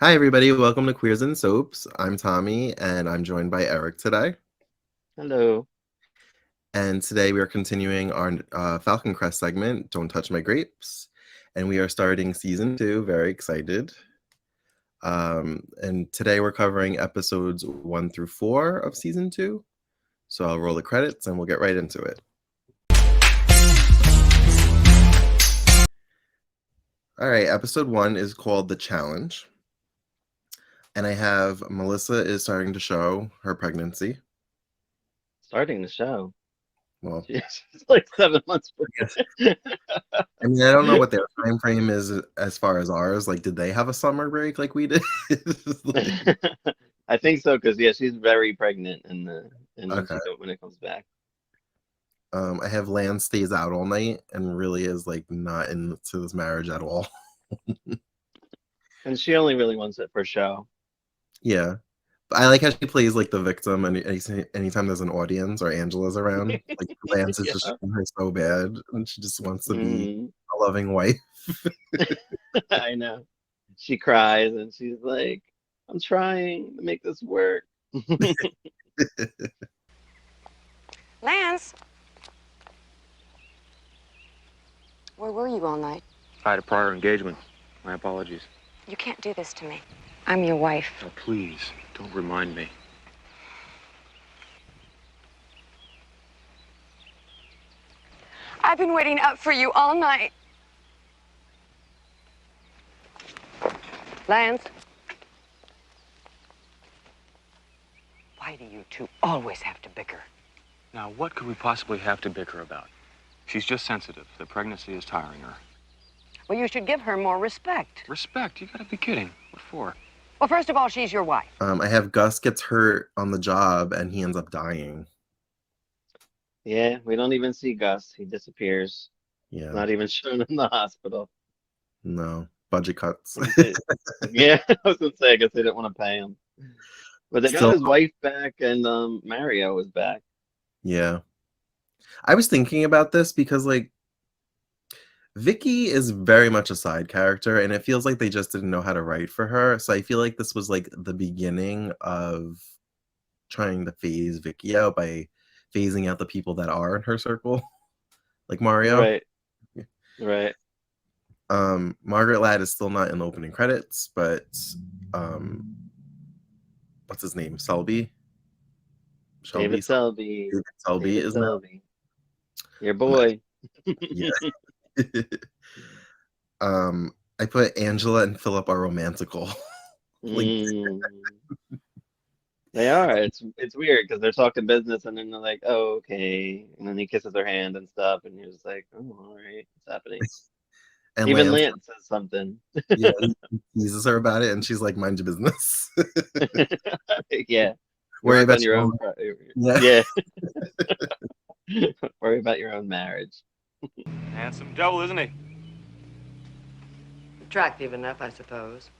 Hi, everybody. Welcome to Queers and Soaps. I'm Tommy, and I'm joined by Eric today. Hello. And today we are continuing our Falcon Crest segment, Don't Touch My Grapes. And we are starting season 2. Very excited. And today we're covering episodes 1 through 4 of season 2. So I'll roll the credits and we'll get right into it. All right, episode 1 is called The Challenge. And I have Melissa is starting to show her pregnancy. Starting the show. Well, She's like 7 months yes. pregnant. I mean, I don't know what their time frame is as far as ours. Like, did they have a summer break like we did? Like, I think so, because yeah, she's very pregnant and okay. when it comes back. I have Lance stays out all night and really is like not into this marriage at all. And she only really wants it for show. Yeah. But I like how she plays like the victim and anytime there's an audience or Angela's around, like Lance is just Yeah. showing her so bad and she just wants to be Mm, a loving wife. I know. She cries and she's like, I'm trying to make this work. Lance, where were you all night? I had a prior engagement. My apologies. You can't do this to me. I'm your wife. Oh, please, don't remind me. I've been waiting up for you all night. Lance? Why do you two always have to bicker? Now, what could we possibly have to bicker about? She's just sensitive. The pregnancy is tiring her. Well, you should give her more respect. Respect? You gotta be kidding. What for? Well, first of all, she's your wife. I have Gus gets hurt on the job and he ends up dying. Yeah, we don't even see Gus. He disappears. Yeah. Not even shown in the hospital. No. Budget cuts. Yeah, I was gonna say, I guess they didn't want to pay him. But they got Still, his wife back and Mario is back. yeah. I was thinking about this because like Vicky is very much a side character and it feels like they just didn't know how to write for her. So I feel like this was like the beginning of trying to phase Vicky out by phasing out the people that are in her circle, like Mario. Right, right. Margaret Ladd is still not in the opening credits, but um what's his name? Selby? Shelby? David Selby. David Selby David is now. Selby. Your boy. Yeah. I put Angela and Philip are romantical. Like, Mm, they are. It's weird because they're talking business and then they're like, oh, okay. And then he kisses her hand and stuff, and you're just like, oh, all right, what's happening? and Even Lance, Lance says something. yeah, he teases her about it, and she's like, "Mind your business. Yeah. Worry Work on about your your own. own." Yeah. Yeah. Worry about your own marriage. Handsome devil, isn't he? Attractive enough, I suppose.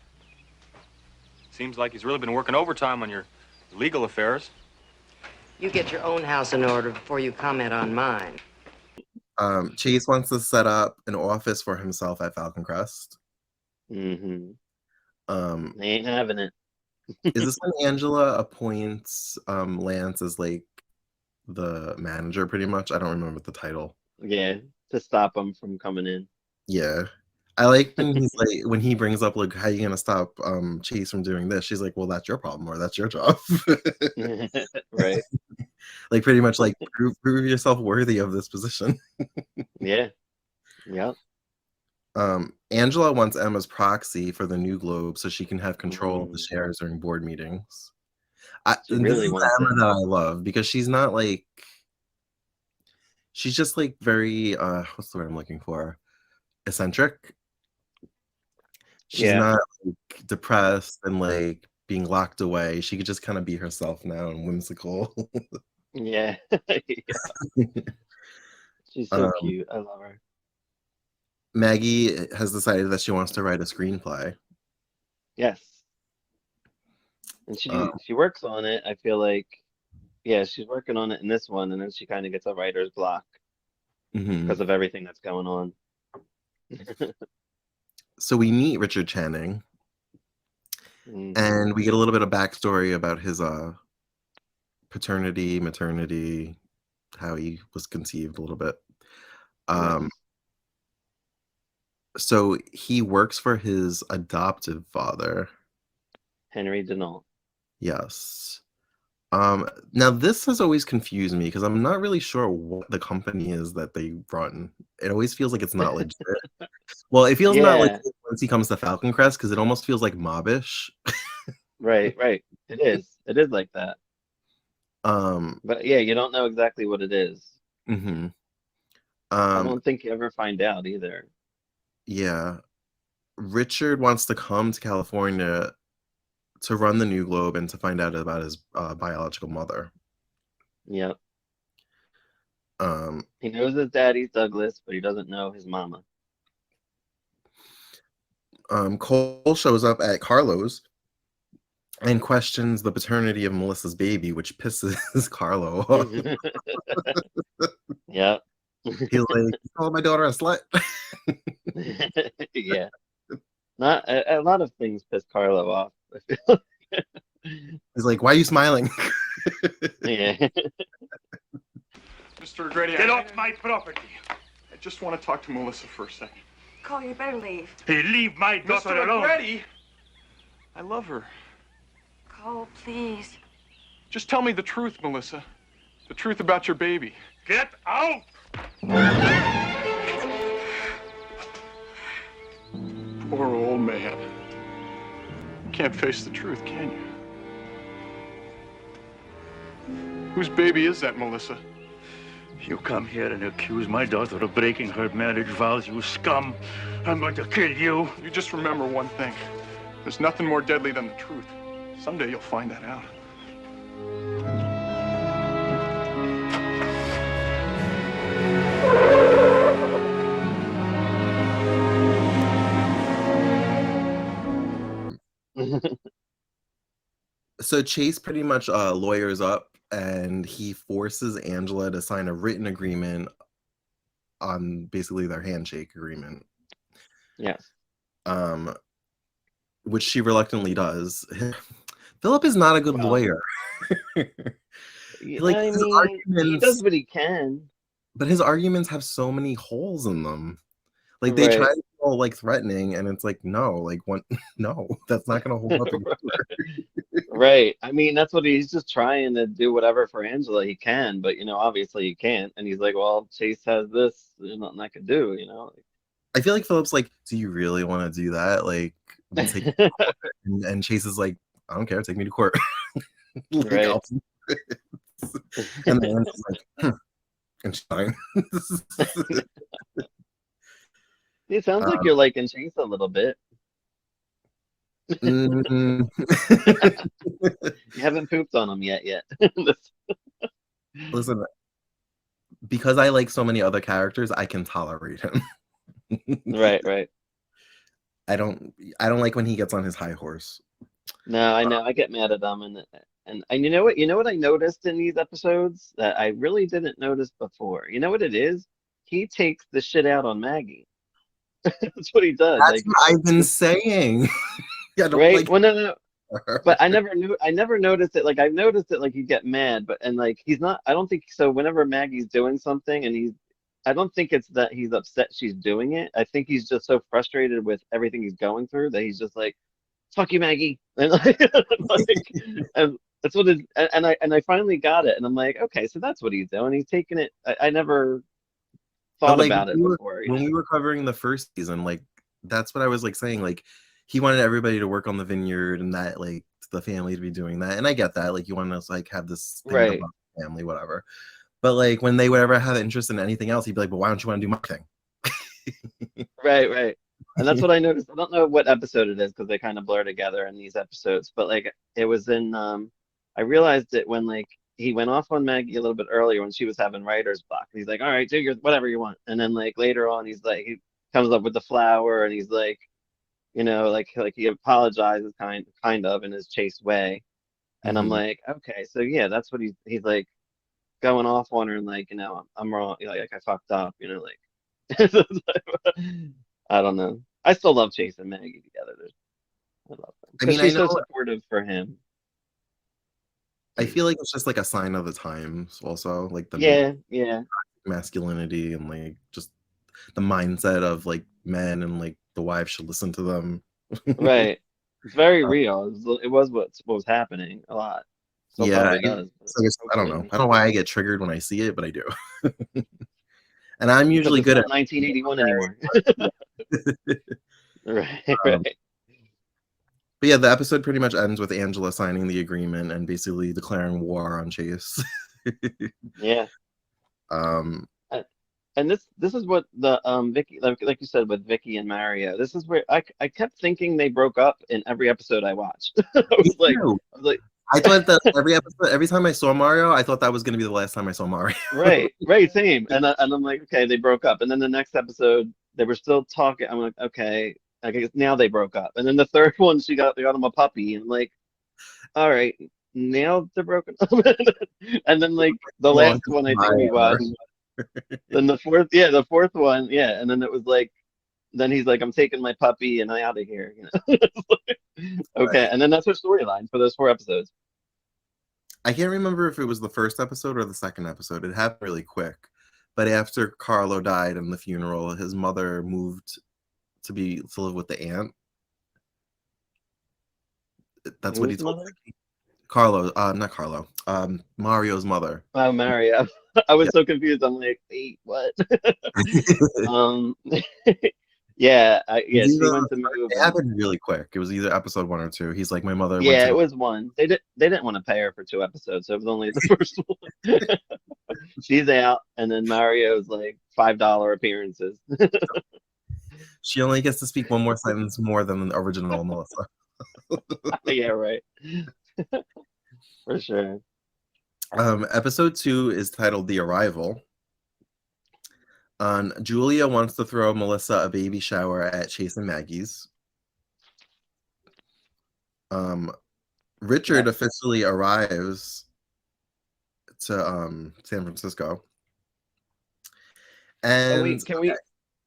Seems like he's really been working overtime on your legal affairs. You get your own house in order before you comment on mine. Chase wants to set up an office for himself at Falcon Crest. Mm-hmm. Um, They ain't having it. is this when Angela appoints Lance as like the manager, pretty much? I don't remember the title. Yeah, to stop them from coming in. Yeah. I like when he's like when he brings up like how you gonna stop Chase from doing this. She's like, well, that's your problem or that's your job. Right. Like pretty much like prove yourself worthy of this position. Yeah. Yep. Angela wants Emma's proxy for the New Globe so she can have control of the Mm, shares during board meetings. she And this really is wants the it. Emma that I love because she's not like she's just like very what's the word I'm looking for? Eccentric. She's Yeah. not like depressed and like being locked away. She could just kind of be herself now and whimsical. Yeah. Yeah. She's so um, cute. I love her. Maggie has decided that she wants to write a screenplay. Yes. And Um, she works on it. I feel like, yeah, she's working on it in this one, and then she kind of gets a writer's block mhm. because of everything that's going on. So we meet Richard Channing, And we get a little bit of backstory about his paternity, maternity, how he was conceived a little bit. Yes. So he works for his adoptive father. Henry Denault. Yes. Now this has always confused me because I'm not really sure what the company is that they run. It always feels like it's not legit. Well, it feels not Yeah. legit once he comes to Falcon Crest because it almost feels like mobbish. Right. It is. It is like that. Um, But yeah, you don't know exactly what it is. mhm. I Um, don't think you ever find out either. yeah. Richard wants to come to California to run the New Globe and to find out about his biological mother. Yep. Um, He knows his daddy's Douglas, but he doesn't know his mama. Cole shows up at Carlo's and questions the paternity of Melissa's baby, which pisses Carlo off. Yep. He's like, "You called my daughter a slut?" Yeah. Not a lot of things piss Carlo off. I feel. He's like, "Why are you smiling?" Yeah. Mr. O'Grady, Get off my property. I just want to talk to Melissa for a second. Cole, you better leave. Hey, leave my daughter Mr. alone. O'Grady! I love her. Cole, please. Just tell me the truth, Melissa. The truth about your baby. Get out! Poor old man. You can't face the truth, can you? Whose baby is that, Melissa? You come here and accuse my daughter of breaking her marriage vows, you scum. I'm going to kill you. You just remember one thing. There's nothing more deadly than the truth. Someday you'll find that out. So Chase pretty much lawyers up and he forces Angela to sign a written agreement on basically their handshake agreement. Yes. Which she reluctantly does. Philip is not a good Well, lawyer. Like I his mean, he arguments, does what he can. but his arguments have so many holes in them. Like they try Right. to be all like threatening, and it's like no, like one, no, that's not gonna hold up. Right. I mean, that's what he's just trying to do whatever for Angela he can, but obviously he can't. And he's like, well, Chase has this, there's nothing I could do, I feel like Philip's like, do you really want to do that? Like, we'll take and Chase is like, I don't care, take me to court. Like, Right. And then Angela's like, and she's fine. It sounds like you're liking Chase a little bit. Mm. You haven't pooped on him yet. Listen, because I like so many other characters, I can tolerate him. Right. I don't like when he gets on his high horse. No, I know. I get mad at him, and you know what? You know what I noticed in these episodes that I really didn't notice before. You know what it is? He takes the shit out on Maggie. That's what he does. That's Like, what I've been saying. I don't right? like Well, no. But I never noticed it. Like I've noticed it. Like you get mad, but and like he's not. I don't think so. Whenever Maggie's doing something, I don't think it's that he's upset she's doing it. I think he's just so frustrated with everything he's going through that he's just like, "Fuck you, Maggie," and and that's what it. And I finally got it, and I'm like, okay, so that's what he's doing. He's taking it. I never thought like about it before. when we were covering the first season, like that's what I was like saying. Like he wanted everybody to work on the vineyard and that like the family to be doing that, and I get that. Like you want to like have this thing Right. about the family, whatever. But like when they would ever have interest in anything else, he'd be like, "But why don't you want to do my thing?" Right. And that's what I noticed. I don't know what episode it is because they kind of blur together in these episodes, but like it was in I realized it when like he went off on Maggie a little bit earlier when she was having writer's block. He's like, "All right, do your whatever you want." And then like later on he's like he comes up with the flower and he's like, like he apologizes kind of in his Chase way. And I'm like, okay, so yeah, that's what he's like going off on her and like, I'm wrong, like I fucked up, like I don't know. I still love Chase and Maggie together. I love them I because mean, I she's so know. supportive for him. I feel like it's just like a sign of the times, also like the Yeah, yeah, masculinity and like just the mindset of like men and like the wives should listen to them. right. It's very real. It was what was happening a lot. Still Yeah, probably does, but so I don't know. hopefully. I don't know why I get triggered when I see it, but I do. And I'm Because usually it's good at not 1981 anymore. yeah. Right, Um, right. but yeah, the episode pretty much ends with Angela signing the agreement and basically declaring war on Chase. Yeah. um, Uh, And this is what the Vicky like you said with Vicky and Mario. This is where I kept thinking they broke up in every episode I watched. me too. I was like, I thought that every episode, every time I saw Mario, I thought that was going to be the last time I saw Mario. right, right, same. And I'm like, okay, they broke up. And then the next episode, they were still talking. I'm like, okay, I guess now they broke up. And then the third one, they got him a puppy. And I'm like, all right, now they're broken up. And then like the Long last one I think we forever. watched. Then the fourth one, yeah. And then it was like, then he's like, I'm taking my puppy and I'm out of here. Okay, Right. and then that's her storyline for those 4 episodes. I can't remember if it was the first episode or the second episode. It happened really quick. But after Carlo died in the funeral, his mother moved to live with the aunt. That's what he Who's told mother? Vicky. Carlo, not Carlo, Mario's mother. Oh, Mario. I was Yeah. so confused. I'm like, wait, what? Um, yeah, she went to move, It and happened really quick. It was either episode 1 or 2. He's like, my mother went yeah, to it go. was one. They didn't want to pay her for 2 episodes, so it was only the first one. She's out, and then Mario's like $5 appearances. She only gets to speak one more sentence more than the original Melissa. Yeah, right. For sure. Episode 2 is titled The Arrival. Julia wants to throw Melissa a baby shower at Chase and Maggie's. Richard Yeah. officially arrives to San Francisco. Can And we can we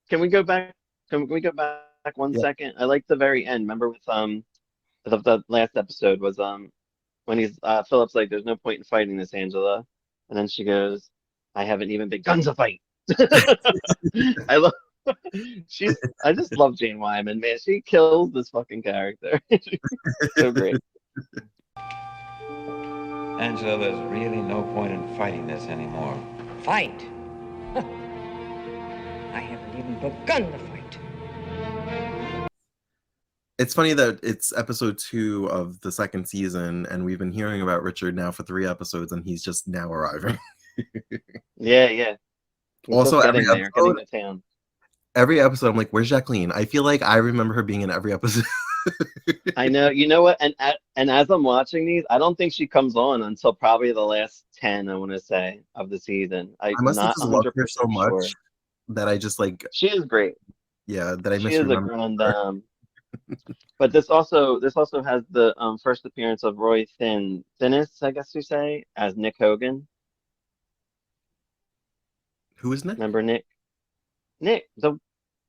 can we go back? Can we go back 1 second? I like the very end. Remember with the last episode was when he's Philip's like, "There's no point in fighting this, Angela," and then she goes, "I haven't even begun to fight." I love I just love Jane Wyman, man. She kills this fucking character. So great. Angela, there's really no point in fighting this anymore. Fight? I haven't even begun to fight. it's funny that it's episode 2 of the second season, and we've been hearing about Richard now for 3 episodes, and he's just now arriving. Yeah, yeah. He's Also, just getting there, getting to town. every episode, I'm like, where's Jacqueline? I feel like I remember her being in every episode. I know. You know what? And as I'm watching these, I don't think she comes on until probably the last 10, I want to say, of the season. I I'm must have not just loved her 100% so much sure. that I just like, She is great. yeah, that I She is a misremember grand her. but this also has the first appearance of Roy Thinnis, I guess you say, as Nick Hogan. Who is Nick? Remember Nick?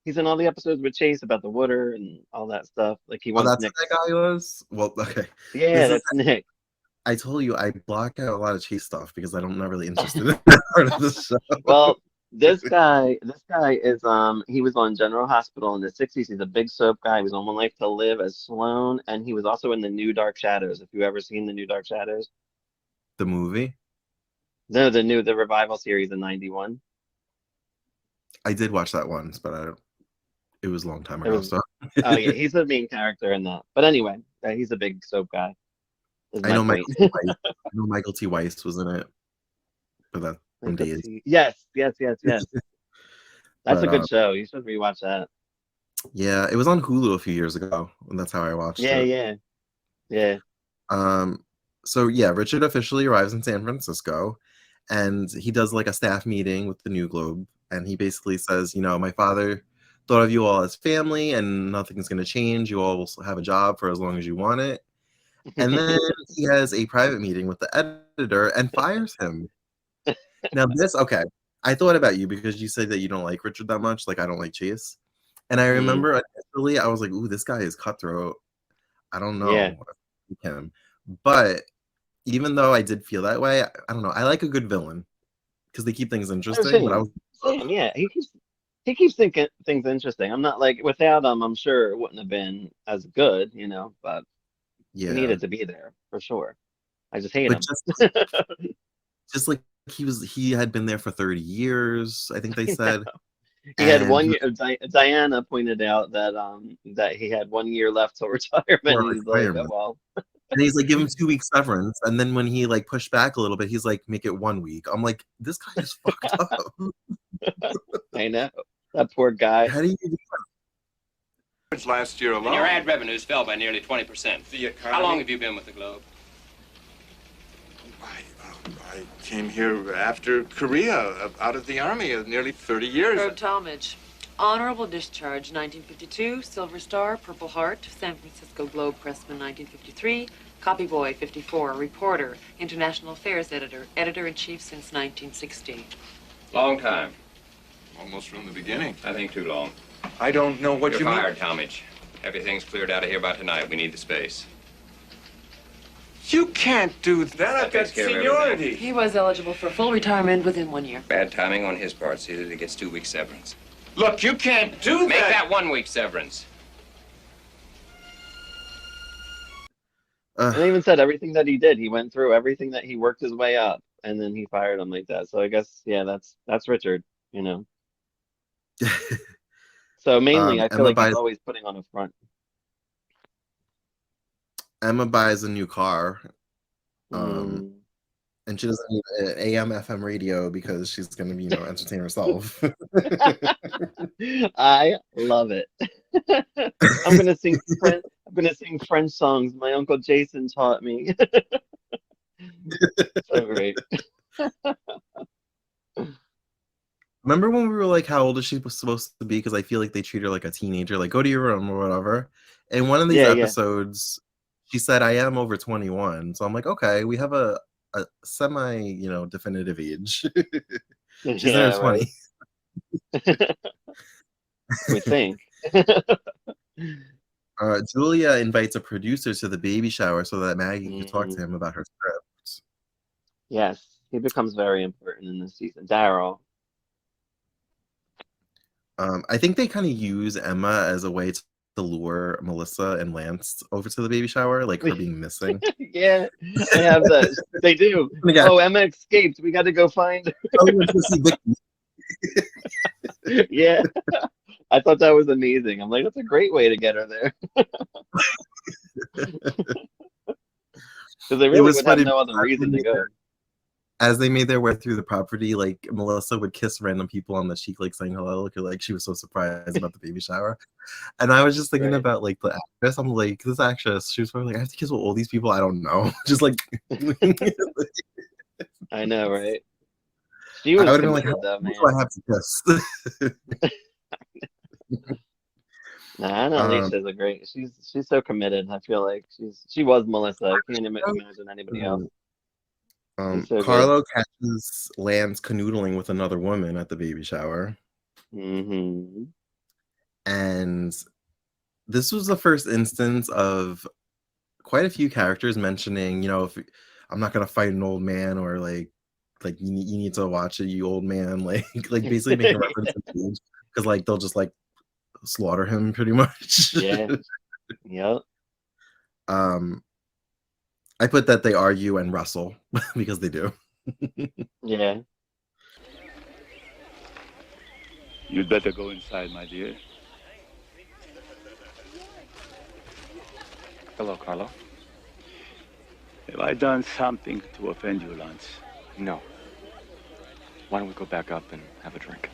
He's in all the episodes with Chase about the water and all that stuff. Like he Oh, wants that's Nick. who that guy was? Well, okay. Yeah, This is, that's Nick. I told you I block out a lot of Chase stuff because I'm not really interested in that part of the show. Well, this guy is he was on General Hospital in the 60s. He's a big soap guy. He was on One Life to Live as Sloan, and he was also in the New Dark Shadows. If you ever seen the New Dark Shadows, The movie? no, the revival series in '91. I did watch that once, but it was a long time It ago. was So Oh yeah, he's the main character in that. But anyway, he's a big soap guy. Is I my know point. Michael T. Weiss was in it, but that's from days. Yes. That's But a good show. You should rewatch that. yeah, it was on Hulu a few years ago, and that's how I watched Yeah, it. yeah. So yeah, Richard officially arrives in San Francisco, and he does like a staff meeting with the New Globe, and he basically says, my father thought of you all as family, and nothing's going to change. You all will have a job for as long as you want it. And then he has a private meeting with the editor and fires him. Now okay, I thought about you because you said that you don't like Richard that much, like I don't like Chase. And I remember initially I was like, ooh, this guy is cutthroat. I don't Yeah. know if I like him. But even though I did feel that way, I don't know. I like a good villain because they keep things Oh, interesting. But I same. was, Same. Yeah. He keeps thinking things interesting. I'm not like without him. I'm sure it wouldn't have been as good, but he yeah. needed to be there for sure. I just hate But him. just like he had been there for 30 years, I think they said. He had And one he year. Diana pointed out that he had 1 year left till retirement. for And he's like, oh retirement. well. And he's like, give him 2 weeks severance. And then when he like pushed back a little bit, he's like, make it 1 week. I'm like, this guy is fucked up. I know that poor guy. How do you do Last year And alone. your ad revenues fell by nearly 20%. The economy. How long have you been with the Globe? I came here after Korea, out of the army, nearly 30 years. Globe Talmadge. Honorable Discharge, 1952. Silver Star, Purple Heart. San Francisco Globe Pressman, 1953. Copy Boy, 54. Reporter. International Affairs Editor. Editor-in-Chief since 1960. Long time. Almost from the beginning. I think too long. I don't know what You're you mean. fired, Talmadge. Everything's cleared out of here by tonight. We need the space. You can't do that. I've got takes care of seniority. He was eligible for full retirement within 1 year. Bad timing on his part. See that he gets 2 weeks severance. Look, you can't do Make that 1 week severance. And they even said everything that he did. He went through everything that he worked his way up, and then he fired him like that. So I guess that's Richard. So mainly, I feel Emma like buys he's always putting on a front. Emma buys a new car. Mm. And she doesn't need an AM FM radio because she's gonna be, entertain herself. I love it. I'm gonna sing French songs my Uncle Jason taught me. So great. Remember when we were like, how old is she supposed to be? Because I feel like they treat her like a teenager, like go to your room or whatever. In one of these episodes, she said, I am over 21. So I'm like, okay, we have a semi, definitive age. She's in her 20s. Right. We think. Julia invites a producer to the baby shower so that Maggie can talk to him about her script. Yes, he becomes very important in this season. Daryl. I think they kind of use Emma as a way to lure Melissa and Lance over to the baby shower, like her being missing. Yeah, I have that. They do. Oh, Emma escaped. We got to go find her. Yeah. I thought that was amazing. I'm like, that's a great way to get her there. Because they really would have no other reason to go. As they made their way through the property, like Melissa would kiss random people on the cheek, like saying hello, like she was so surprised about the baby shower. And I was just thinking about like the actress. I'm like, this actress, she was probably like, I have to kiss all these people I don't know. Just like I know, right? She was committed, like, though, man. Do I have to kiss? Nah, I know Alicia's a great. She's so committed. I feel like she was Melissa. I can't imagine anybody else. So Carlo catches Lance canoodling with another woman at the baby shower. Mm-hmm. And this was the first instance of quite a few characters mentioning, if I'm not gonna fight an old man, or like you need to watch it, you old man, like basically making a reference to age, because like they'll just like slaughter him pretty much. Yeah. Yep. I put that they argue and wrestle because they do. Yeah. You'd better go inside, my dear. Hello, Carlo. Have I done something to offend you, Lance? No. Why don't we go back up and have a drink?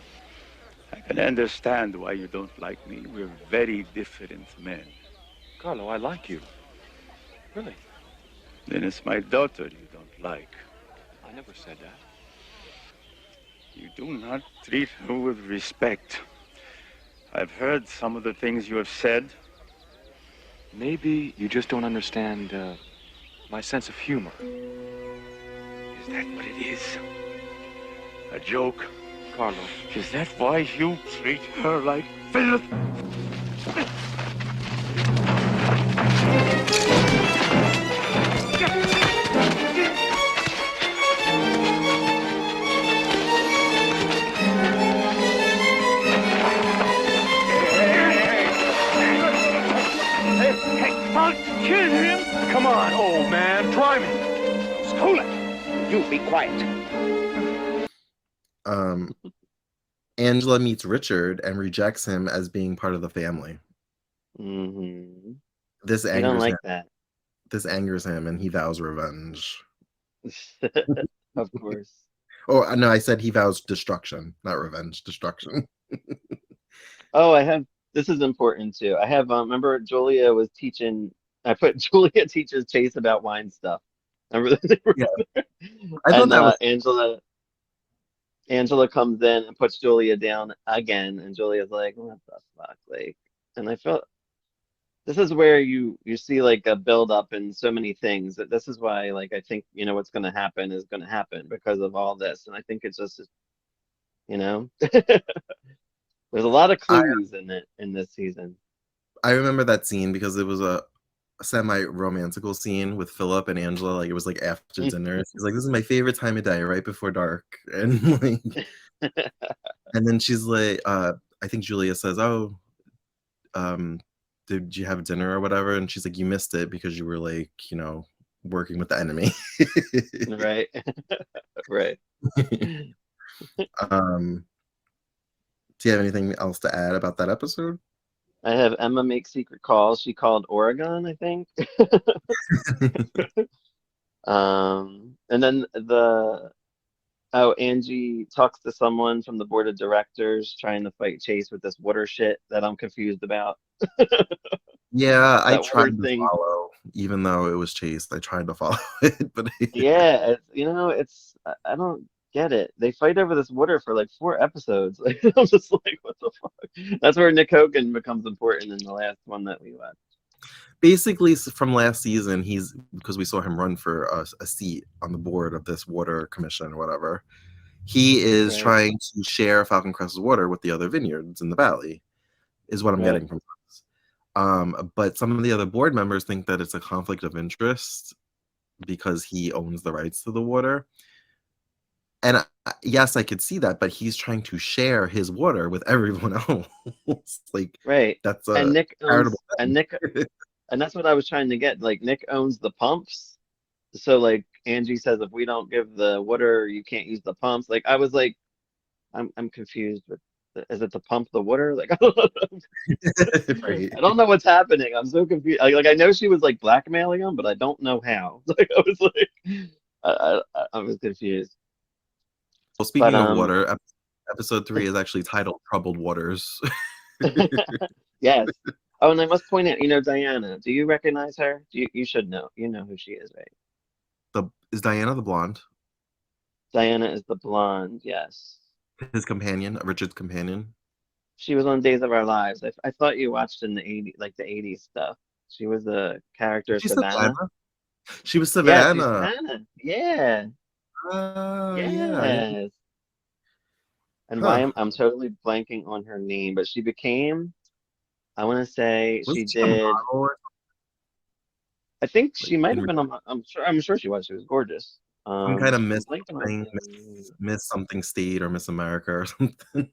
I can understand why you don't like me. We're very different men. Carlo, I like you. Really? Then it's my daughter you don't like. I never said that. You do not treat her with respect. I've heard some of the things you have said. Maybe you just don't understand my sense of humor. Is that what it is? A joke? Carlo. Is that why you treat her like filth? Kill him? Come on, old man, try me. Stolen. You be quiet. Angela meets Richard and rejects him as being part of the family. Mm-hmm. This I don't angers like him. that. This angers him, and he vows revenge. Of course. Oh no, I said he vows destruction, not revenge. Destruction. Oh, this is important too. I have, remember Julia was teaching, I put Julia teaches Chase about wine stuff. Remember that? Yeah. I thought And that was Angela comes in and puts Julia down again, and Julia's like, "What the fuck?" Like, and I felt this is where you see like a build up in so many things. That this is why, like, I think what's going to happen is going to happen because of all this, and I think it's just there's a lot of clues in this season. I remember that scene because it was a semi-romantical scene with Philip and Angela. Like it was like after dinner. She's like, "This is my favorite time of day, right before dark," and like, and then she's like, I think Julia says, "Oh, did you have dinner or whatever?" And she's like, "You missed it because you were like, working with the enemy." Right. Right. Do you have anything else to add about that episode? I have Emma make secret calls. She called Oregon, I think. And then Angie talks to someone from the board of directors trying to fight Chase with this water shit that I'm confused about. Yeah, I That tried water to thing. follow, even though it was Chase. I tried to follow it, but Yeah, I don't get it. They fight over this water for like 4 episodes. Like, I'm just like, what the fuck? That's where Nick Hogan becomes important in the last one that we watched. basically from last season, because we saw him run for a seat on the board of this water commission or whatever. He is Right. trying to share Falcon Crest's water with the other vineyards in the valley, is what I'm Right. getting from this. But some of the other board members think that it's a conflict of interest because he owns the rights to the water. And yes, I could see that, but he's trying to share his water with everyone else. Like, Right. that's And a Nick owns, charitable and thing. Nick, and that's what I was trying to get. Like, Nick owns the pumps. So like Angie says, if we don't give the water, you can't use the pumps. Like, I was like, I'm confused with, is it to pump the water? Like, I don't know. Right. I don't know what's happening. I'm so confused. Like I know she was like blackmailing him, but I don't know how. Like I was like, I was confused. Well, speaking But of water, episode 3 is actually titled Troubled Waters. yes. Oh, and I must point out, Diana. Do you recognize her? You should know. You know who she is, right? Is Diana the blonde? Diana is the blonde. Yes. His companion, Richard's companion. She was on Days of Our Lives. I thought you watched in the 80s, like the 80s stuff. She was the character She's Savannah. She was Yeah, she's Savannah. Savannah. Yeah. Yeah. Yes. And why I'm totally blanking on her name, but she became, I want to say she Wasn't she a did. model or I think she like, might in have been. I'm sure she was. She was gorgeous. some kind of I'm Miss blanking on her something, name. Miss something state or Miss America or something.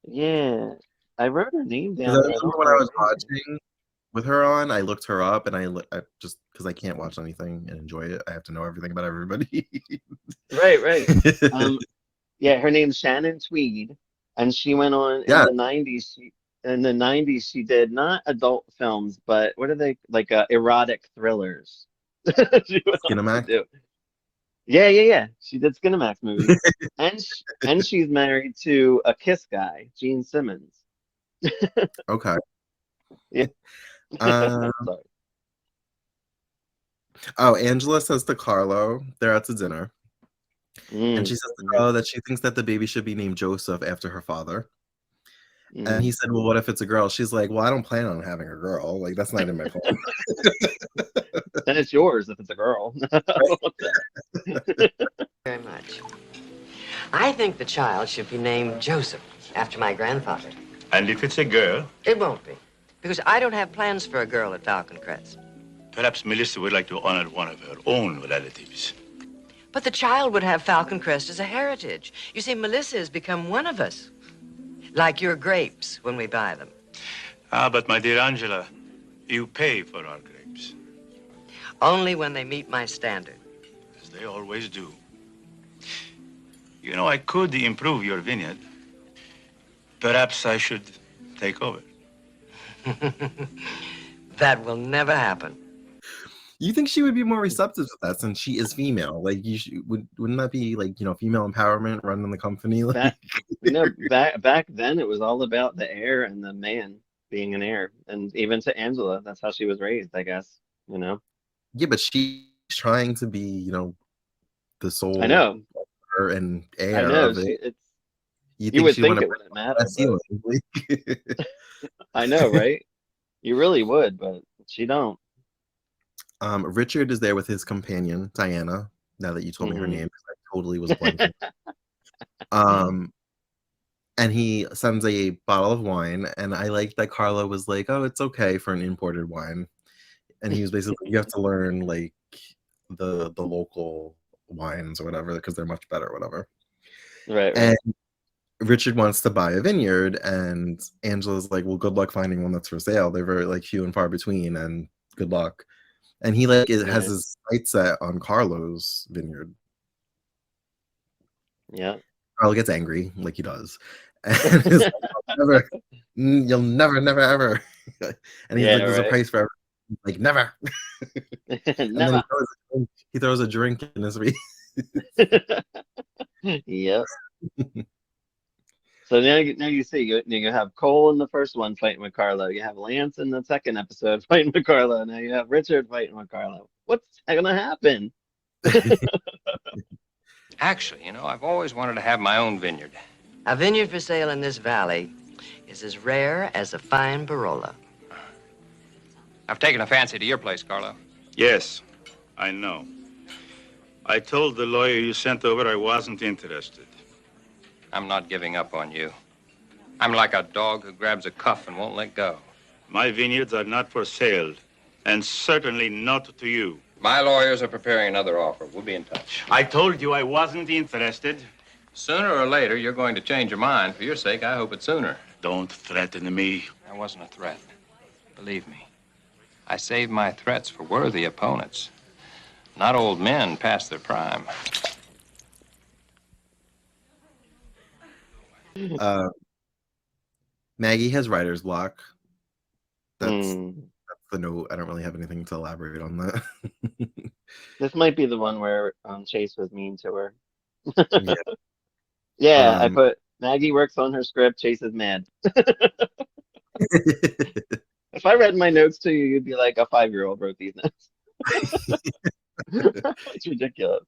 Yeah, I wrote her name down, Because I but I remember don't when know I her was name. watching with her on, I looked her up and I just because I can't watch anything and enjoy it, I have to know everything about everybody. Right. Yeah, her name's Shannon Tweed, and she went on in Yeah. the 90s. In the 90s, she did not adult films, but what are they like? Erotic thrillers. She went on to Skinamax? do. Yeah. She did Skinamax movies, and she's married to a Kiss guy, Gene Simmons. Okay. Yeah. Um, Sorry. Oh, Angela says to Carlo, they're out to dinner, and she says to Carlo that she thinks that the baby should be named Joseph after her father. And he said, "Well, what if it's a girl?" She's like, "Well, I don't plan on having a girl. Like, that's not in my plan." Then it's yours if it's a girl. Very much. I think the child should be named Joseph, after my grandfather. And if it's a girl, It won't be, because I don't have plans for a girl at Falcon Crest. perhaps Melissa would like to honor one of her own relatives. But the child would have Falcon Crest as a heritage. You see, Melissa has become one of us. Like your grapes when we buy them. Ah, but my dear Angela, You pay for our grapes, Only when they meet my standard. as they always do. You know, I could improve your vineyard. Perhaps I should take over. That will never happen. You think she would be more receptive to that since she is female? Like, wouldn't that be like, female empowerment running the company? Like, Back then it was all about the heir and the man being an heir, and even to Angela, that's how she was raised, I guess. yeah, but she's trying to be, the sole I know, and I heir know. of it. You You think would she'd think want to it break wouldn't matter, that ceiling? but I know, right? You really would, but she don't. Richard is there with his companion, Diana, now that you told me her name, because I totally was blanking. And he sends a bottle of wine, and I like that Carla was like, oh, it's okay for an imported wine. And he was basically, you have to learn, like, the local wines or whatever, because they're much better or whatever. Right. And Richard wants to buy a vineyard, and Angela's like, well, good luck finding one that's for sale. They're very, like, few and far between, and good luck. And he, like, has his sights set on Carlo's vineyard. Yeah. Carlo gets angry, like he does. And he's like, you'll never, ever. And he's like, there's a price for everything. Like, never. And then he throws a drink in his face. Yep. So now you see, you have Cole in the first one fighting with Carlo. You have Lance in the second episode fighting with Carlo. Now you have Richard fighting with Carlo. What's going to happen? Actually, I've always wanted to have my own vineyard. A vineyard for sale in this valley is as rare as a fine Barola. I've taken a fancy to your place, Carlo. Yes, I know. I told the lawyer you sent over I wasn't interested. I'm not giving up on you. I'm like a dog who grabs a cuff and won't let go. My vineyards are not for sale, and certainly not to you. My lawyers are preparing another offer. We'll be in touch. I told you I wasn't interested. Sooner or later, you're going to change your mind. For your sake, I hope it's sooner. Don't threaten me. That wasn't a threat. Believe me. I save my threats for worthy opponents, not old men past their prime. Maggie has writer's block. That's the note. I don't really have anything to elaborate on that. This might be the one where Chase was mean to her. Yeah. Yeah, I put Maggie works on her script, Chase is mad. If I read my notes to you, you'd be like, a 5-year-old wrote these notes. It's ridiculous.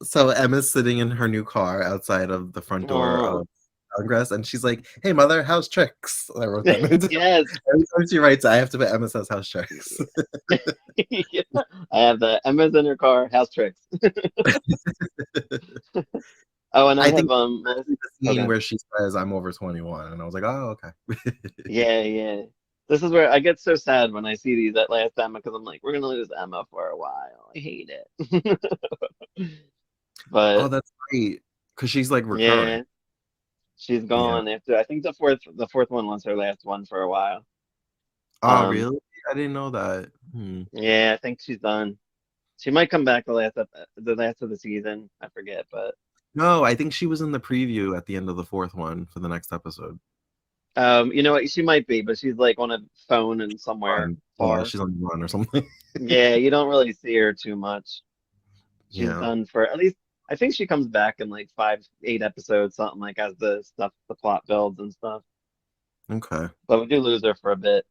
So Emma's sitting in her new car outside of the front door of Falcon Crest, and she's like, hey, mother, how's Tricks? I wrote that note. Yes. Every time she writes, I have to put Emma says, how's Tricks? Yeah. I have the Emma's in her car, house Tricks. Oh, and I think the scene where she says, I'm over 21, and I was like, oh, okay. Yeah. This is where I get so sad when I see these at last Emma, because I'm like, we're gonna lose Emma for a while. I hate it. But that's great, because she's like recurring. yeah, she's gone after. I think the fourth one was her last one for a while. Oh, really? I didn't know that. Yeah, I think she's done. She might come back the last of the season. I forget, but no, I think she was in the preview at the end of the fourth one for the next episode. you know what? She might be, but she's like on a phone and somewhere far. Yeah, she's on the run or something. Yeah, you don't really see her too much. She's Yeah. done for at least. I think she comes back in like 5-8 episodes, something like as the plot builds and stuff. Okay. But we do lose her for a bit.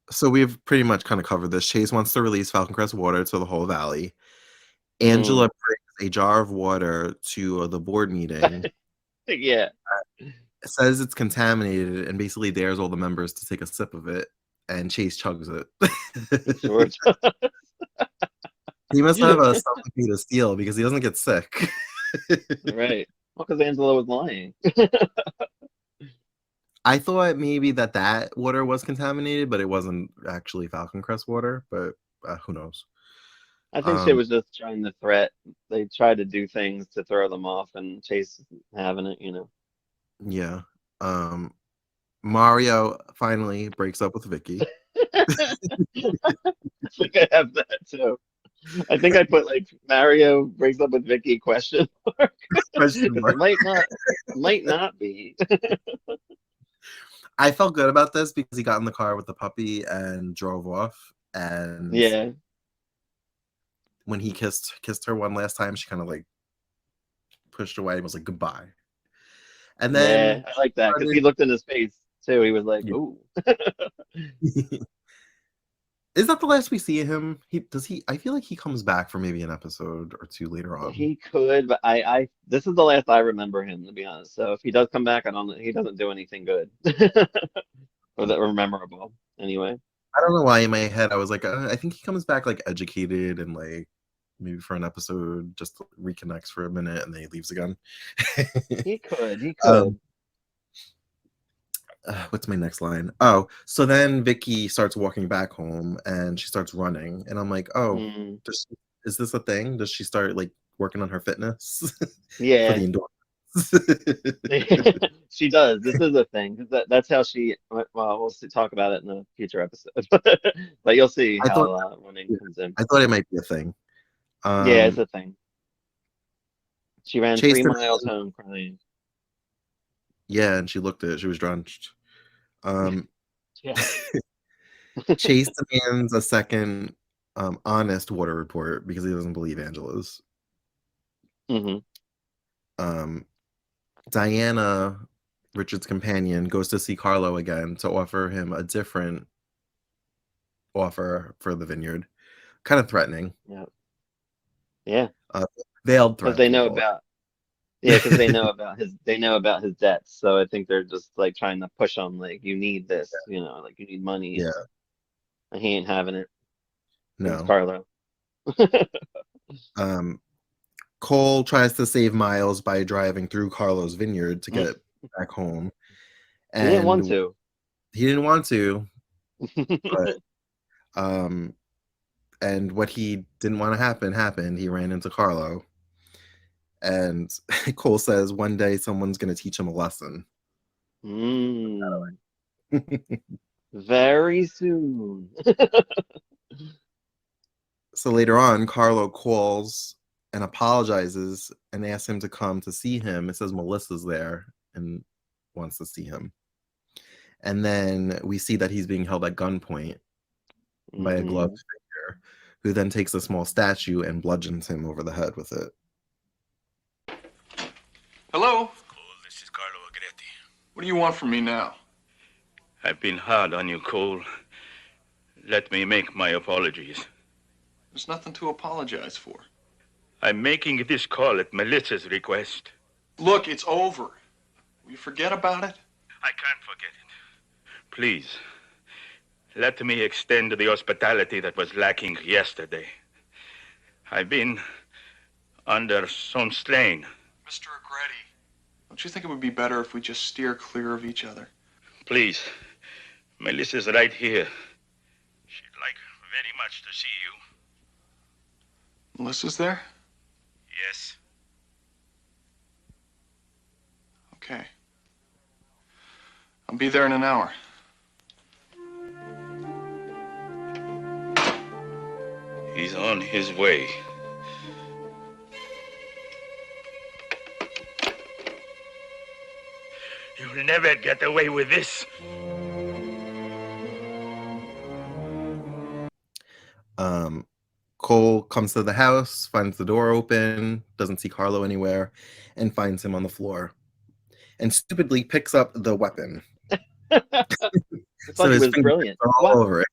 So we've pretty much kind of covered this. Chase wants to release Falcon Crest water to the whole valley. Angela brings a jar of water to the board meeting. Yeah. Says it's contaminated and basically dares all the members to take a sip of it, and Chase chugs it. Sure. He must have something to steal because he doesn't get sick. Right. Well, because Angela was lying. I thought maybe that water was contaminated, but it wasn't actually Falcon Crest water, but who knows? I think she was just trying to threat. They tried to do things to throw them off, and Chase having it, Yeah. Mario finally breaks up with Vicky. I think I have that too. I think I put like Mario breaks up with Vicky question mark Question because mark. it might not be. I felt good about this because he got in the car with the puppy and drove off. And Yeah, when he kissed her one last time, she kind of like pushed away and was like goodbye. And yeah, then I like that because he looked in his face too. He was like, yeah. "Ooh." Is that the last we see of him? I feel like he comes back for maybe an episode or two later on. He could, but this is the last I remember him, to be honest. So if he does come back, I don't. He doesn't do anything good or that were memorable. Anyway, I don't know why in my head I was like, I think he comes back like educated and like maybe for an episode just reconnects for a minute and then he leaves again. he could. He um, could. what's my next line? Oh, so then Vicky starts walking back home and she starts running, and I'm like, oh, Mm, is this a thing? Does she start like working on her fitness for yeah, the endurance? she does. This is a thing. That's how she. Well, talk about it in a future episode, but you'll see I thought, how running comes in. I thought it might be a thing. Yeah, it's a thing. She ran Chase 3 miles home crying. Yeah, and she looked at it. She was drenched. Um, Yeah. Chase demands a second honest water report because he doesn't believe Angela's. Hmm. Diana, Richard's companion, goes to see Carlo again to offer him a different offer for the vineyard. Kind of threatening. Yeah. Yeah. Veiled Because threat, they we know call about. Yeah, because they know about his debts. So I think they're just like trying to push him, like you need this, like you need money, it. Yeah, and he ain't having it. It's no. Carlo. Cole tries to save Miles by driving through Carlo's vineyard to get back home. He didn't want And to. he didn't want to, but and what he didn't want to happen happened. He ran into Carlo. And Cole says one day someone's going to teach him a lesson. Mm, very soon. So later on, Carlo calls and apologizes and asks him to come to see him. It says Melissa's there and wants to see him. And then we see that he's being held at gunpoint by a gloved figure, who then takes a small statue and bludgeons him over the head with it. Hello? Cole, this is Carlo Agretti. What do you want from me now? I've been hard on you, Cole. Let me make my apologies. There's nothing to apologize for. I'm making this call at Melissa's request. Look, it's over. Will you forget about it? I can't forget it. Please, let me extend the hospitality that was lacking yesterday. I've been under some strain. Mr. Agretti, don't you think it would be better if we just steer clear of each other? Please, Melissa's right here. She'd like very much to see you. Melissa's there? Yes. Okay. I'll be there in an hour. He's on his way. You'll never get away with this. Cole comes to the house, finds the door open, doesn't see Carlo anywhere, and finds him on the floor. And stupidly picks up the weapon. I thought he was brilliant. All over it.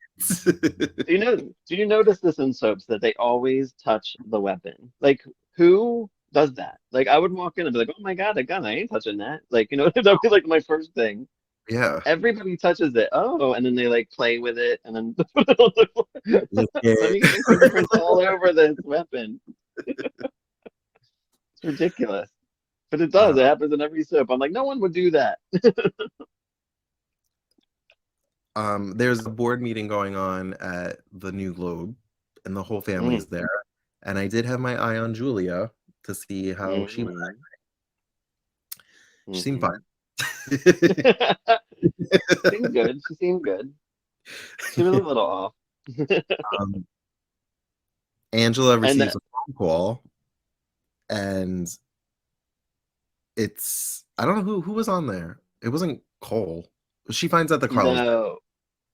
Do you notice this in soaps that they always touch the weapon? Like, who does that? Like, I would walk in and be like, "Oh my God, a gun! I ain't touching that." Like, that would be like my first thing. Yeah. Everybody touches it. Oh, and then they like play with it, and then put it on the floor. Let me get fingerprints all over this weapon. It's ridiculous, but it does. It happens in every soap. I'm like, no one would do that. There's a board meeting going on at the New Globe, and the whole family is there. And I did have my eye on Julia to see how she was acting. She seemed fine. Seemed good. She seemed good. She was a little off. Um, Angela And receives a phone call, and it's I don't know who was on there. It wasn't Cole. She finds out that Carlos. no,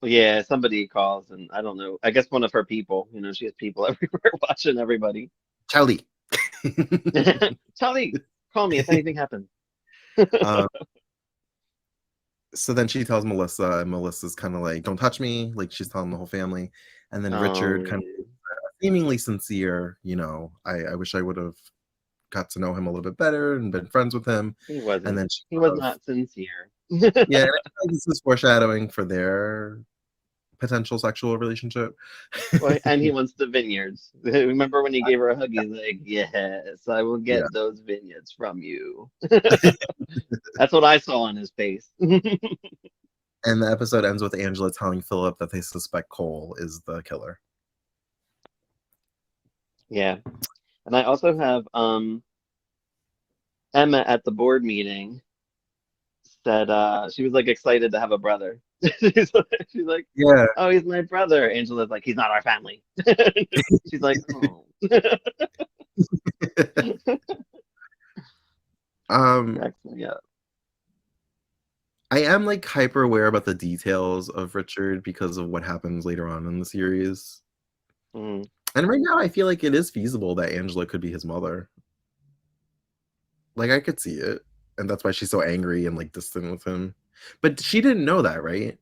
yeah, somebody calls, and I don't know. I guess one of her people. She has people everywhere watching everybody. Charlie. Charlie, call me if anything happens. So then she tells Melissa, and Melissa's kind of like, "Don't touch me," like she's telling the whole family. And then Richard, kind of seemingly sincere, I wish I would have got to know him a little bit better and been friends with him. He wasn't. And then he was not sincere. Yeah, I feel like this is foreshadowing for their potential sexual relationship. Well, and he wants the vineyards. Remember when he gave her a hug? He's like, "Yes, I will get those vineyards from you." That's what I saw on his face. And the episode ends with Angela telling Philip that they suspect Cole is the killer. Yeah. And I also have Emma at the board meeting said she was like excited to have a brother. she's like, yeah, oh, he's my brother. Angela's like, he's not our family. She's like, oh. Yeah. I am like hyper aware about the details of Richard because of what happens later on in the series. Mm. And right now I feel like it is feasible that Angela could be his mother. Like I could see it. And that's why she's so angry and like distant with him. But she didn't know that, right?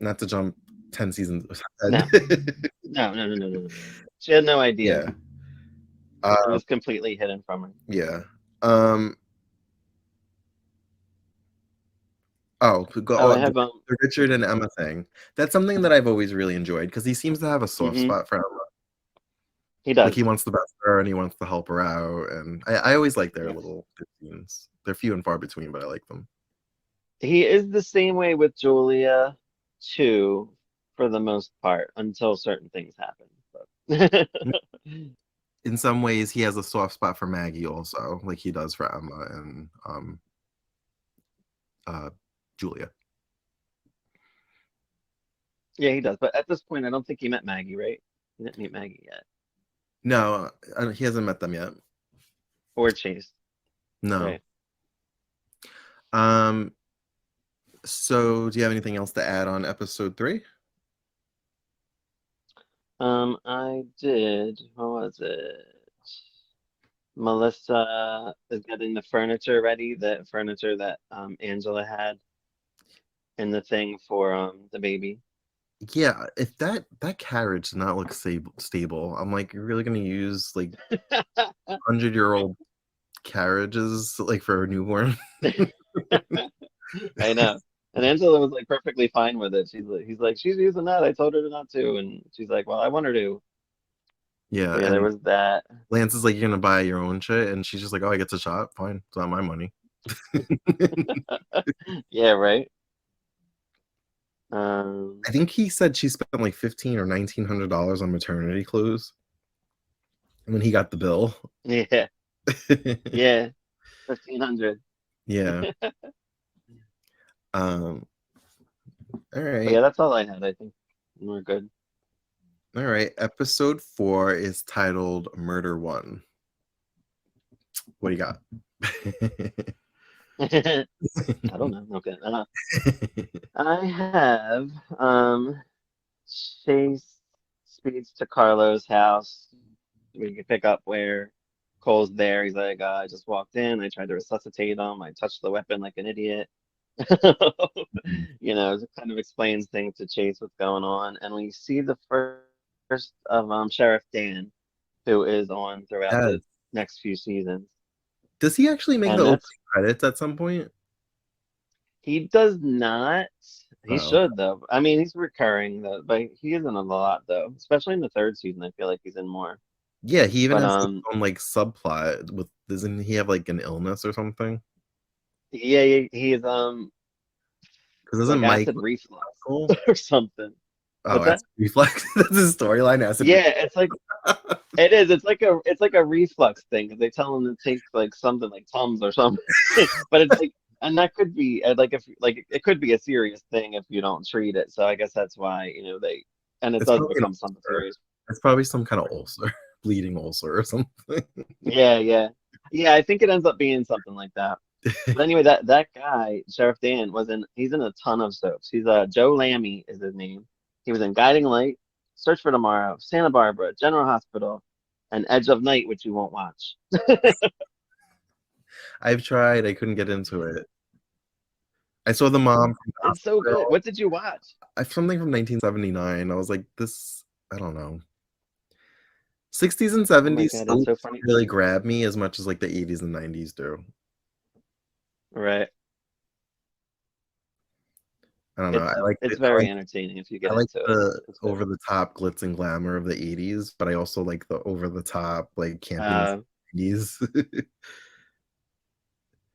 Not to jump 10 seasons. No. She had no idea. Yeah. It was completely hidden from her. Yeah. The Richard and Emma thing. That's something that I've always really enjoyed because he seems to have a soft spot for Emma. He does. Like he wants the best for her and he wants to help her out. And I always like their little scenes. They're few and far between, but I like them. He is the same way with Julia too, for the most part, until certain things happen. But in some ways, he has a soft spot for Maggie also, like he does for Emma and Julia. Yeah, he does. But at this point, I don't think he met Maggie, right? He didn't meet Maggie yet. No, he hasn't met them yet. Or Chase. No. Right. So do you have anything else to add on episode 3? I did. What was it? Melissa is getting the furniture ready, the furniture that Angela had in the thing for the baby. Yeah, if that carriage does not look stable, I'm like, you're really gonna use like 100-year-old carriages like for a newborn? I know. And Angela was like perfectly fine with it. He's like, she's using that. I told her not to, and she's like, well, I want her to. Yeah, there was that. Lance is like, you're gonna buy your own shit, and she's just like, oh, I get to shop. Fine, it's not my money. Yeah, right. I think he said she spent like $1,500 or $1,900 on maternity clothes when he got the bill. Yeah. Yeah. 1,500. Yeah. All right. But yeah, that's all I had. I think we're good. All right. Episode 4 is titled Murder 1. What do you got? I don't know. Okay. I have Chase speeds to Carlo's house. We can pick up where Cole's there. He's like, I just walked in. I tried to resuscitate him. I touched the weapon like an idiot. It kind of explains things to Chase what's going on. And we see the first of Sheriff Dan, who is on throughout the next few seasons. Does he actually make the opening credits at some point? He does not. He should, though. I mean, he's recurring, though, but he isn't a lot, though. Especially in the 3rd season, I feel like he's in more. Yeah, he even has his own like subplot with. Doesn't he have like an illness or something? Yeah, he is. Because doesn't like acid reflux or something. Oh, that's reflux. That's his storyline. Acid. Yeah, it's like it is. It's like a reflux thing because they tell him to take like something like Tums or something, but it's like And that could be like if like it could be a serious thing if you don't treat it. So I guess that's why, they and it It's does probably an become something ulcer. serious. It's probably some kind of ulcer, bleeding ulcer or something. Yeah, yeah. Yeah, I think it ends up being something like that. But anyway, that guy, Sheriff Dan, he's in a ton of soaps. He's Joe Lammy is his name. He was in Guiding Light, Search for Tomorrow, Santa Barbara, General Hospital, and Edge of Night, which you won't watch. I've tried. I couldn't get into it. I saw the mom from It's so Gossip good. Girl. What did you watch? Something from 1979. I was like, this, I don't know. 60s and Oh my 70s God, still it's so don't funny. really grab me as much as like the 80s and 90s do. Right. I don't know. It's I like it's I very like entertaining if you I get like into it. the It's good. over the top glitz and glamour of the 80s, but I also like the over the top like campiness Uh, of the 90s.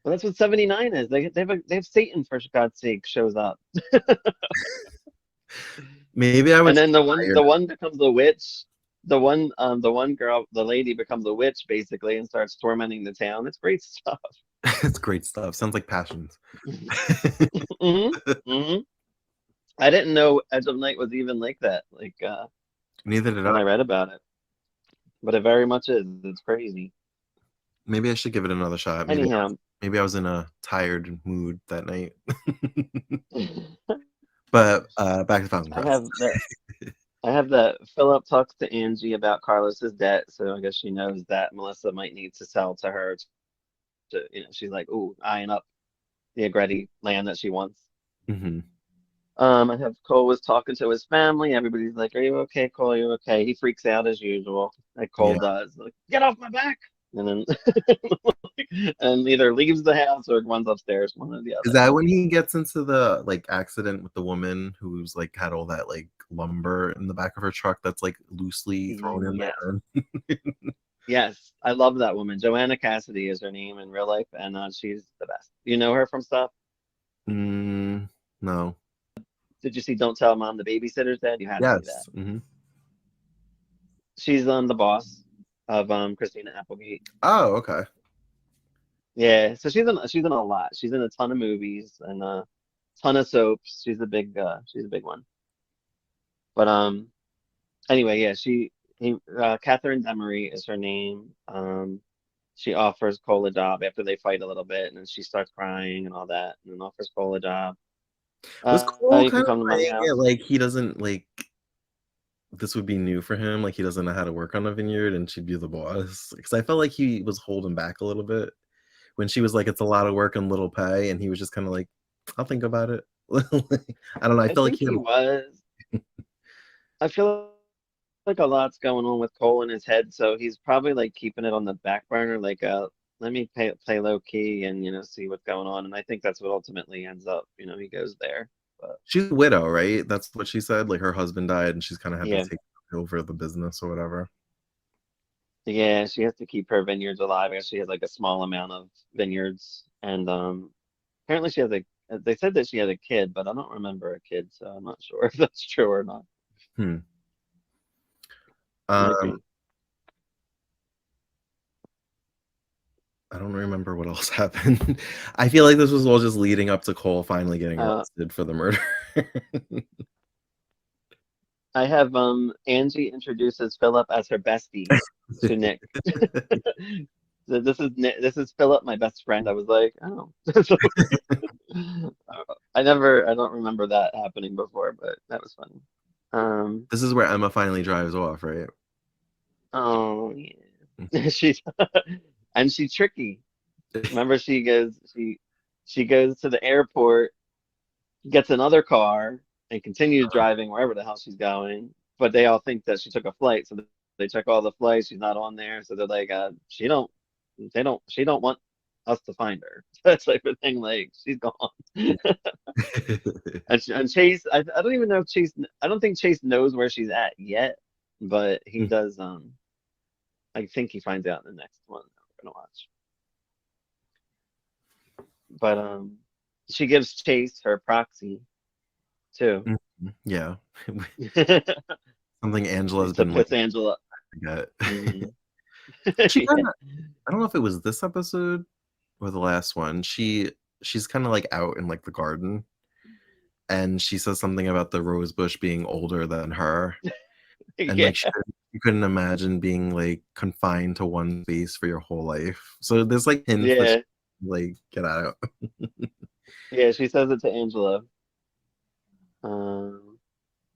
well, that's what 79 is. They have Satan for God's sake shows up. Maybe I And was then just tired. the one becomes a witch. The one girl, the lady becomes a witch basically and starts tormenting the town. It's great stuff. It's great stuff. Sounds like Passions. hmm hmm I didn't know Edge of Night was even like that, like Neither did when I. I read about it. But it very much is. It's crazy. Maybe I should give it another shot. Anyhow, Maybe I was in a tired mood that night. But back to Falcon I Crest. have that. I have that Philip talks to Angie about Carlos's debt, so I guess she knows that Melissa might need to sell to her. She's like, ooh, eyeing up the Agretti land that she wants. hmm I have Cole was talking to his family. Everybody's like, "Are you okay, Cole? Are you okay?" He freaks out as usual, like Cole Yeah. does. Like, get off my back! And then and either leaves the house or runs upstairs, one or the Is other. that when he gets into the like accident with the woman who's like had all that like lumber in the back of her truck that's like loosely thrown in Yes, there? yes, I love that woman. Joanna Cassidy is her name in real life, and she's the best. You know her from stuff? No. Did you see Don't Tell Mom the Babysitter's Dead? You had to see that. Yes. hmm She's the boss of Christina Applegate. Oh, okay. Yeah, so she's in a lot. She's in a ton of movies and a ton of soaps. She's a big one. But anyway, yeah, Catherine Demery is her name. She offers Cole a job after they fight a little bit, and then she starts crying and all that, and then offers Cole a job. Was Cole You can kind of come to my playing it house. like he doesn't like this would be new for him, like he doesn't know how to work on a vineyard and she'd be the boss? Because I felt like he was holding back a little bit when she was like, it's a lot of work and little pay, and he was just kind of like, I'll think about it. I don't know. I I felt like think he had he was. I feel like a lot's going on with Cole in his head, so he's probably like keeping it on the back burner, like let me play low key and see what's going on. And I think that's what ultimately ends up, he goes there. But she's a widow, right? That's what she said. Like her husband died and she's kind of had to yeah, take over the business or whatever. yeah, she has to keep her vineyards alive. I guess she has like a small amount of vineyards, and apparently she has they said that she had a kid, but I don't remember a kid, so I'm not sure if that's true or not. Hmm. Might be. I don't remember what else happened. I feel like this was all just leading up to Cole finally getting arrested for the murder. I have Angie introduces Philip as her bestie to Nick. So this is Philip, my best friend. I was like, oh. I don't remember that happening before, but that was funny. This is where Emma finally drives off, right? Oh yeah. She's and she's tricky. Remember she goes to the airport, gets another car, and continues driving wherever the hell she's going. But they all think that she took a flight, so they check all the flights. She's not on there, so they're like, she don't want us to find her. That type of thing. Like she's gone. and Chase, I don't even know if Chase. I don't think Chase knows where she's at yet, but he does. I think he finds out in the next one that we're gonna watch. But she gives Chase her proxy too. Yeah. Something Angela's To been piss Angela. forget. Mm-hmm. She kinda, I don't know if it was this episode or the last one. She she's kind of like out in like the garden, and she says something about the rose bush being older than her, and Yeah. like you couldn't imagine being like confined to one space for your whole life. So there's like hints that Yeah. she, like get out. Yeah, she says it to Angela. Um,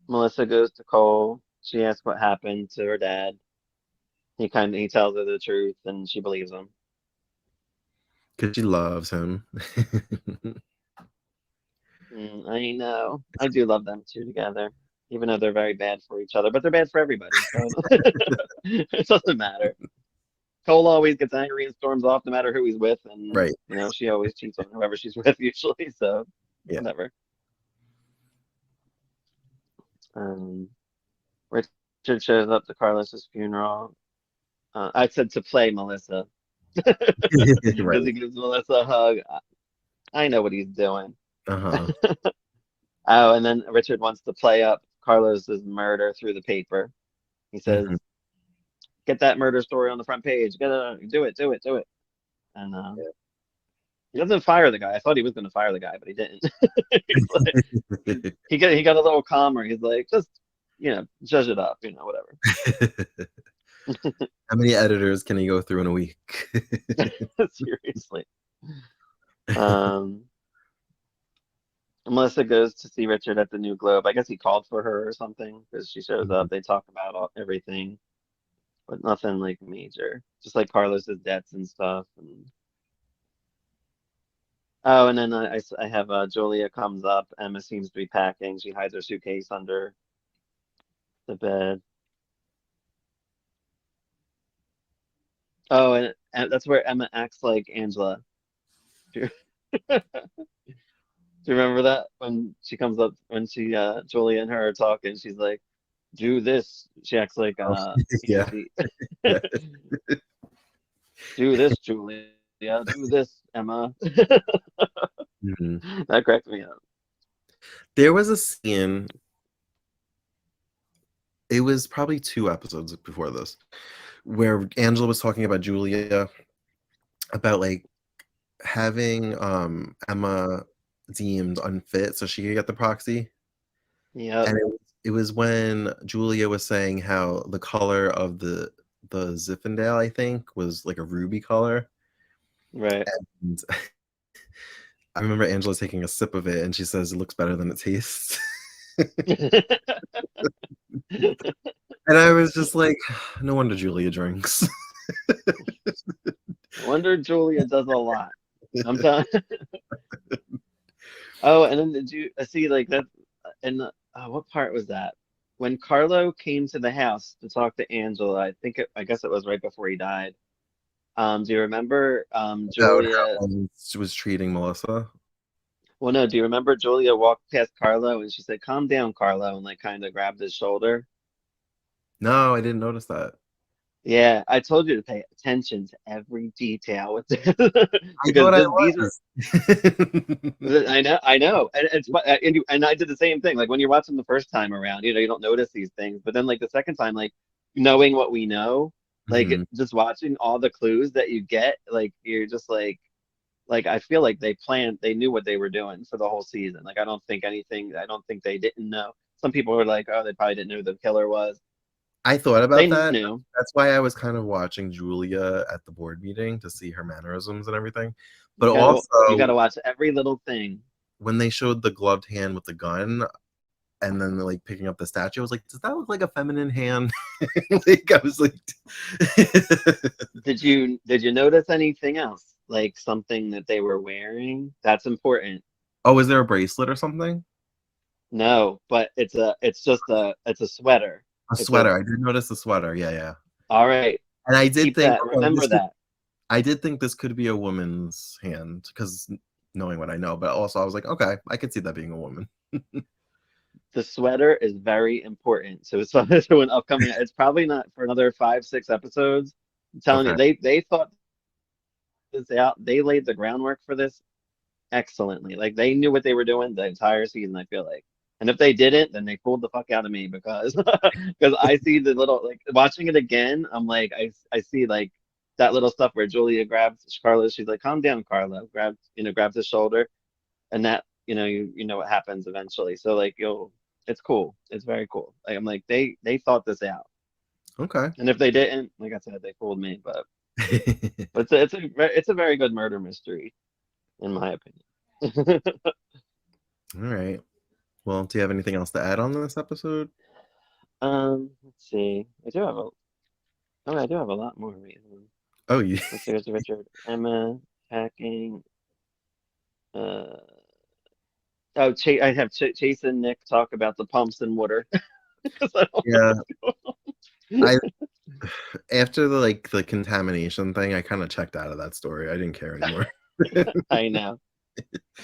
Melissa goes to Cole. She asks what happened to her dad. He tells her the truth and she believes him. Because she loves him. I know. I do love them two together, even though they're very bad for each other, but they're bad for everybody. So it doesn't matter. Cole always gets angry and storms off no matter who he's with, and Right. she always cheats on whoever she's with usually. So Yeah. whatever. Richard shows up to Carlos's funeral. I said to play Melissa because he gives Melissa a hug. I know what he's doing. Uh-huh. Oh, and then Richard wants to play up Carlos's murder through the paper. He says, "Get that murder story on the front page. Do it." And he doesn't fire the guy. I thought he was going to fire the guy, but he didn't. he got a little calmer. He's like, just judge it up, whatever. How many editors can he go through in a week? Seriously. Melissa goes to see Richard at the New Globe. I guess he called for her or something because she shows up. They talk about everything, but nothing like major. Just like Carlos's debts and stuff. And then I have Julia comes up. Emma seems to be packing. She hides her suitcase under the bed. Oh, and that's where Emma acts like Angela. Do you remember that when she comes up when Julia and her are talking? She's like, "Do this." She acts like Yeah. Do this, Julia. Do this, Emma. Mhm. That cracked me up. There was a scene. It was probably 2 episodes before this, where Angela was talking about Julia about like having Emma deemed unfit so she could get the proxy. Yeah. And it was when Julia was saying how the color of the Zinfandel, I think, was like a ruby color. Right. And I remember Angela taking a sip of it and she says it looks better than it tastes. And I was just like, no wonder Julia drinks. No wonder Julia does a lot. I'm telling. Oh, and then did you see like that? And what part was that? When Carlo came to the house to talk to Angela, I guess it was right before he died. Do you remember Julia? She was treating Melissa. Well, no. Do you remember Julia walked past Carlo and she said, "Calm down, Carlo," and like kind of grabbed his shoulder? No, I didn't notice that. Yeah, I told you to pay attention to every detail with this. I thought I was. I know, and I did the same thing. Like when you're watching the first time around, you don't notice these things, but then like the second time, like knowing what we know, like just watching all the clues that you get, like you're just like I feel like they knew what they were doing for the whole season. Like I don't think they didn't know. Some people were like, oh, they probably didn't know who the killer was. I thought about They that. knew. That's why I was kind of watching Julia at the board meeting to see her mannerisms and everything. But You gotta watch every little thing. When they showed the gloved hand with the gun and then like picking up the statue, I was like, does that look like a feminine hand? Like I was like Did you notice anything else? Like something that they were wearing? That's important. Oh, is there a bracelet or something? No, but it's a sweater. A sweater. I did notice the sweater. Yeah. All right. And I did think remember that. I did think this could be a woman's hand because knowing what I know, but also I was like, okay, I could see that being a woman. The sweater is very important. So it's to an upcoming. It's probably not for another 5-6 episodes. I'm telling you, they thought this out. They laid the groundwork for this excellently. Like they knew what they were doing the entire season. I feel like. And if they didn't, then they pulled the fuck out of me because I see the little like watching it again. I'm like I see like that little stuff where Julia grabs Carlo, she's like, "Calm down, Carlo." Grabs his shoulder, and that you know what happens eventually. So like it's cool. It's very cool. Like I'm like they thought this out, Okay. and if they didn't, like I said, they fooled me. But it's a very good murder mystery, in my opinion. All right. Well, do you have anything else to add on this episode? Let's see. I do have a lot more reasons. Oh, yeah. Let's see, there's Richard, Emma, hacking. I have Chase and Nick talk about the pumps and water. Yeah. After the contamination thing, I kind of checked out of that story. I didn't care anymore. I know.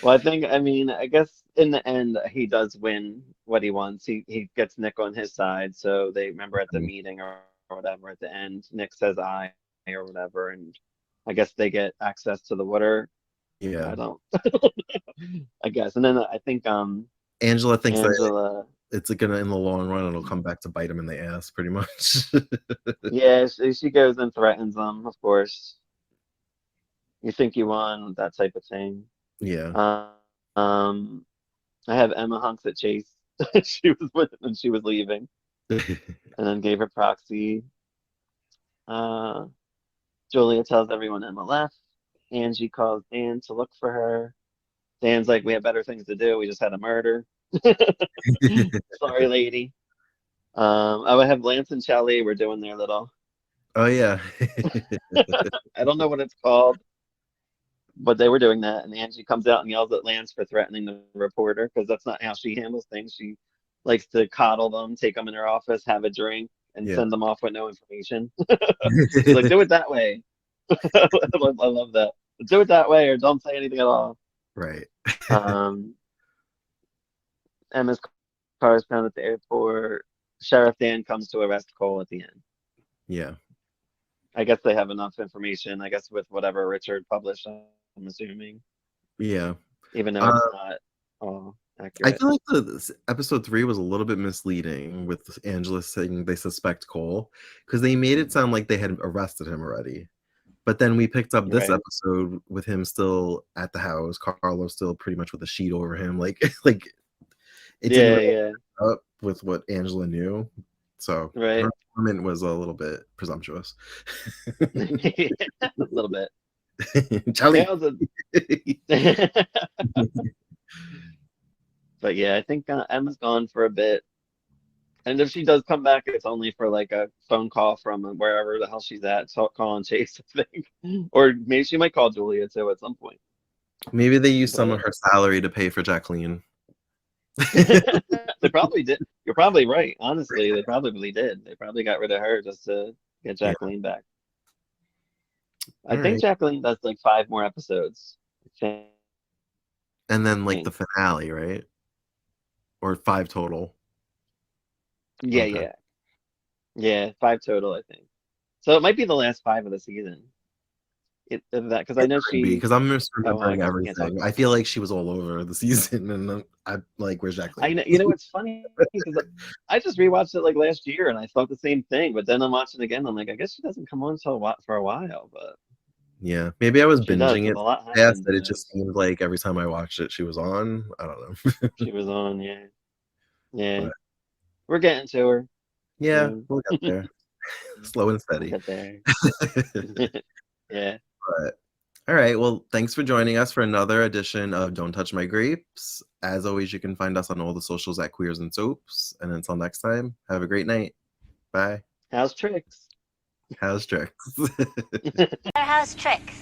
Well, I guess in the end, he does win what he wants. He gets Nick on his side. So they remember at the meeting or whatever at the end, Nick says I or whatever, and I guess they get access to the water. Yeah. I don't I guess. And then I think Angela thinks that it's gonna, in the long run, it'll come back to bite him in the ass, pretty much. yeah, she goes and threatens them, of course. You think you won, that type of thing. Yeah. I have Emma hunks at Chase. She was with him and she was leaving, and then gave her proxy. Julia tells everyone Emma left. Angie calls Dan to look for her. Dan's like, "We have better things to do. We just had a murder." Sorry, lady. I would have Lance and Charlie were doing their little. Oh yeah. I don't know what it's called, but they were doing that. And Angie comes out and yells at Lance for threatening the reporter, because that's not how she handles things. She likes to coddle them, take them in her office, have a drink, and send them off with no information. She's like, "Do it that way." I love that. Do it that way, or don't say anything at all. Right. Emma's car is found at the airport. Sheriff Dan comes to arrest Cole at the end. Yeah. I guess they have enough information, I guess, with whatever Richard published, I'm assuming. Yeah. Even though it's not all accurate. I feel like episode 3 was a little bit misleading with Angela saying they suspect Cole, because they made it sound like they had arrested him already. But then we picked up this episode with him still at the house, Carlos still pretty much with a sheet over him, like it didn't really up with what Angela knew. So her comment was a little bit presumptuous. A little bit. Charlie. But yeah, I think Emma's gone for a bit. And if she does come back, it's only for like a phone call from wherever the hell she's at, calling Chase, I think. Or maybe she might call Julia too at some point. Maybe they used some of her salary to pay for Jacqueline. They probably did. You're probably right. Honestly, they probably did. They probably got rid of her just to get Jacqueline back. I think Jacqueline does like 5 more episodes. And then like the finale, right? Or 5 total. Yeah, yeah, 5 total, I think. So it might be the last 5 of the season. Because I know because I'm misremembering everything. I feel like she was all over the season, and I'm like, "Where's Jacqueline?" I know. You know what's funny? Because I just rewatched it like last year, and I thought the same thing. But then I'm watching it again. I'm like, I guess she doesn't come on for a while. But yeah, maybe I was binging it fast that it just seemed like every time I watched it, she was on. I don't know. She was on, yeah. But we're getting to her. Yeah, we'll get there. Slow and steady. We'll get there. Yeah. But all right, well, thanks for joining us for another edition of Don't Touch My Grapes. As always, you can find us on all the socials at Queers and Soaps. And until next time, have a great night. Bye. How's Tricks? How's Tricks? How's Tricks?